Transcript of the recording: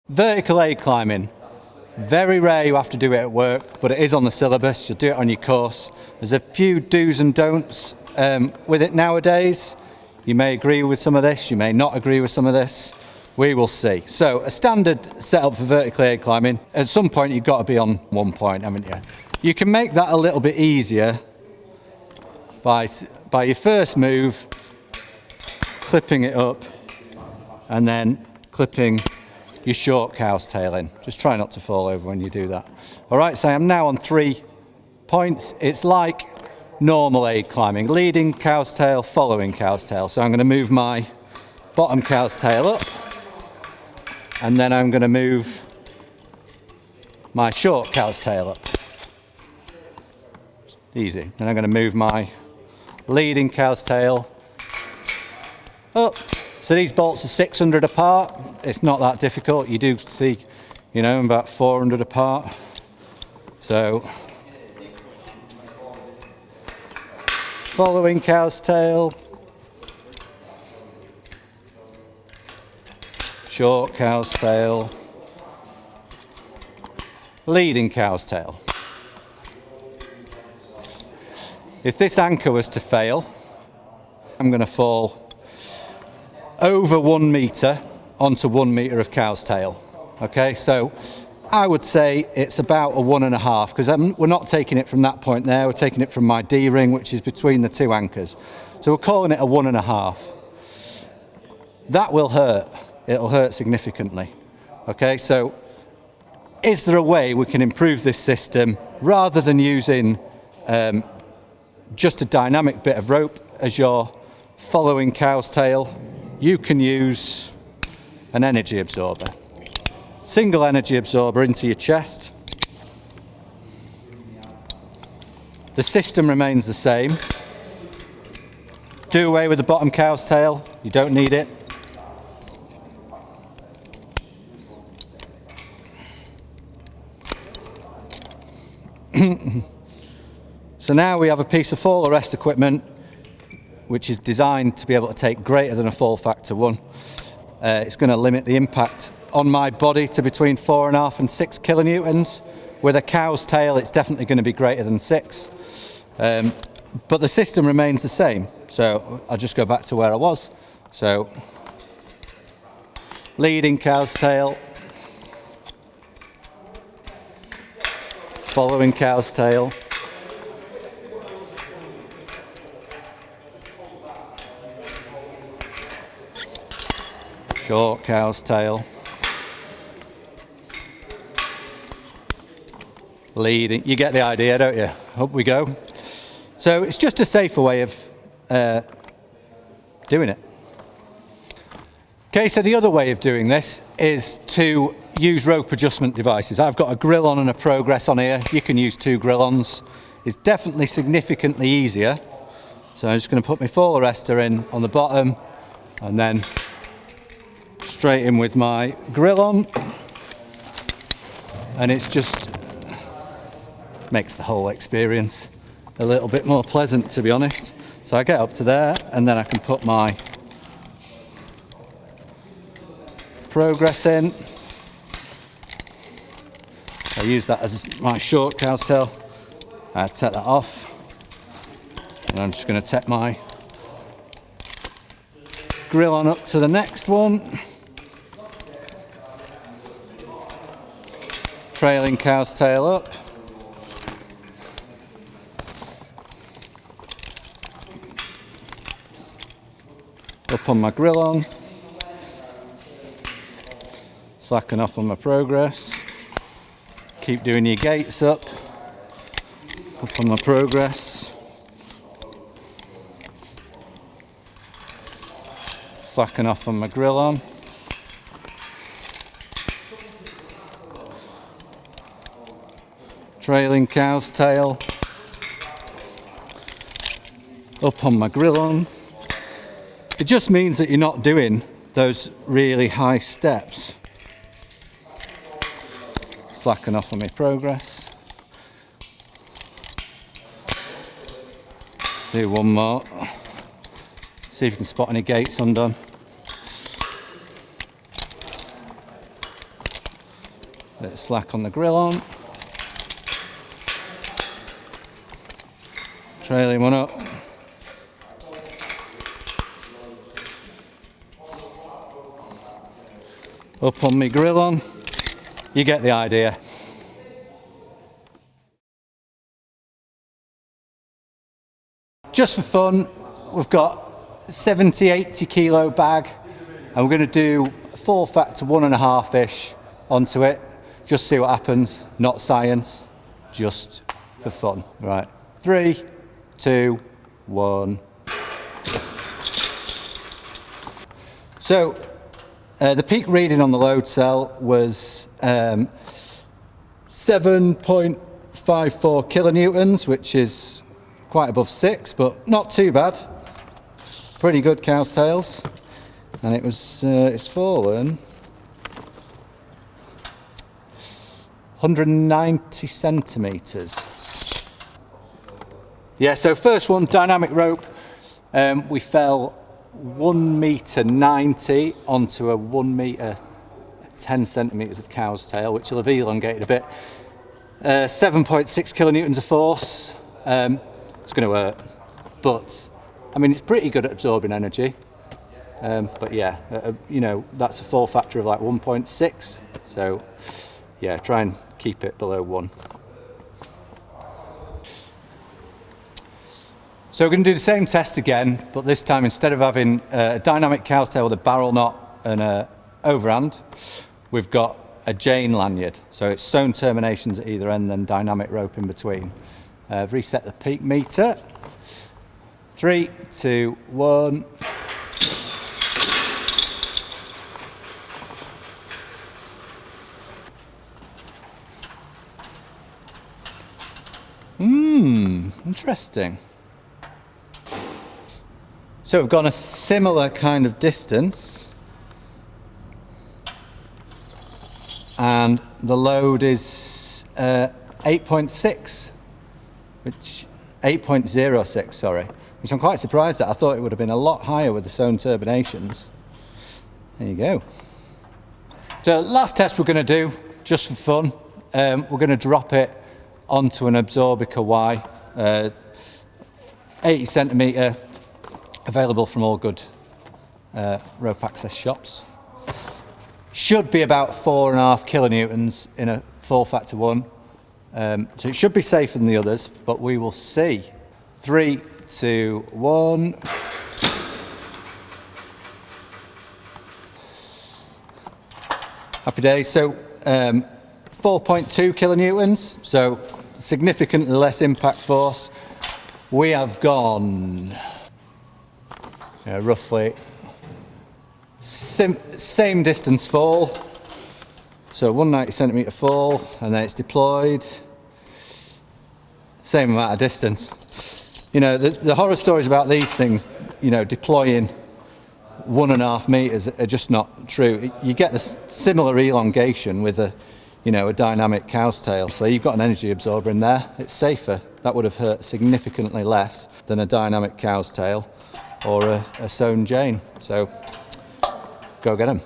Vertical aid climbing. Very rare you have to do it at work, but it is on the syllabus. You'll do it on your course. There's a few do's and don'ts with it nowadays. You may agree with some of this, you may not agree with some of this. We will see. So a standard setup for vertical aid climbing, at some point you've got to be on 1 point, haven't you? You can make that a little bit easier by your first move, clipping it up, and then clipping your short cow's tail in. Just try not to fall over when you do that. All right, so I'm now on 3 points. It's like normal aid climbing, leading cow's tail, following cow's tail. So I'm going to move my bottom cow's tail up, and then I'm going to move my short cow's tail up. Easy. Then I'm going to move my leading cow's tail up. So these bolts are 600 apart. It's not that difficult. You do see, about 400 apart. So, following cow's tail, short cow's tail, leading cow's tail. If this anchor was to fail, I'm going to fall over 1 metre onto 1 metre of cow's tail. Okay, so I would say it's about a 1.5, because we're not taking it from that point there, we're taking it from my D-ring, which is between the 2 anchors. So we're calling it a 1.5. That will hurt. It'll hurt significantly. Okay, so is there a way we can improve this system rather than using just a dynamic bit of rope as your following cow's tail? You can use an energy absorber. Single energy absorber into your chest. The system remains the same. Do away with the bottom cow's tail. You don't need it. So now we have a piece of fall arrest equipment which is designed to be able to take greater than a fall factor 1. It's going to limit the impact on my body to between 4.5 and 6 kilonewtons. With a cow's tail, it's definitely going to be greater than 6. But the system remains the same. So I'll just go back to where I was. So leading cow's tail, following cow's tail, short cow's tail, leading. You get the idea, don't you? Up we go. So it's just a safer way of doing it. Okay, so the other way of doing this is to use rope adjustment devices. I've got a grill on and a progress on here. You can use 2 grill-ons. It's definitely significantly easier. So I'm just going to put my fall arrestor in on the bottom and then straight in with my grill on, and it's just makes the whole experience a little bit more pleasant, to be honest. So I get up to there and then I can put my progress in. I use that as my short cow's tail. I take that off and I'm just going to take my grill on up to the next one. Trailing cow's tail up. Up on my grill on. Slacken off on my progress. Keep doing your gates up. Up on my progress. Slacken off on my grill on. Trailing cow's tail, up on my grill on. It just means that you're not doing those really high steps. Slacken off on my progress. Do one more. See if you can spot any gates undone. bit of slack on the grill on. Trailing one up. Up on my grill on. You get the idea. Just for fun, we've got a 70, 80 kilo bag, and we're going to do 4 fat to 1.5-ish onto it. Just see what happens. Not science, just for fun. Right, 3, 2, 1. So the peak reading on the load cell was 7.54 kilonewtons, which is quite above 6, but not too bad. Pretty good cow's tails. And it was it's fallen 190 centimeters. Yeah, so first one, dynamic rope. We fell 1.90 meter onto a 1 meter 10 centimeters of cow's tail, which will have elongated a bit. 7.6 kilonewtons of force. It's going to hurt, but I mean, it's pretty good at absorbing energy. But yeah, you know, that's a fall factor of like 1.6. So yeah, try and keep it below 1. So we're going to do the same test again, but this time instead of having a dynamic cow's tail with a barrel knot and a overhand, we've got a Jane lanyard. So it's sewn terminations at either end, then dynamic rope in between. Reset the peak meter. 3, 2, 1. Interesting. So we've gone a similar kind of distance, and the load is 8.6, which 8.06, sorry, which I'm quite surprised at. I thought it would have been a lot higher with the sewn terminations. There you go. So last test we're going to do, just for fun, we're going to drop it onto an Absorbica Y, 80 centimetre, available from all good rope access shops. Should be about 4.5 kilonewtons in a 4 factor 1. So it should be safer than the others, but we will see. 3, 2, 1. Happy days. So 4.2 kilonewtons, so significantly less impact force. We have gone roughly same distance fall, so 190 centimetre fall, and then it's deployed, same amount of distance. You know, the horror stories about these things, you know, deploying 1.5 meters are just not true. You get this similar elongation with a, you know, a dynamic cow's tail, so you've got an energy absorber in there. It's safer. That would have hurt significantly less than a dynamic cow's tail or a sewn Jane. So go get them.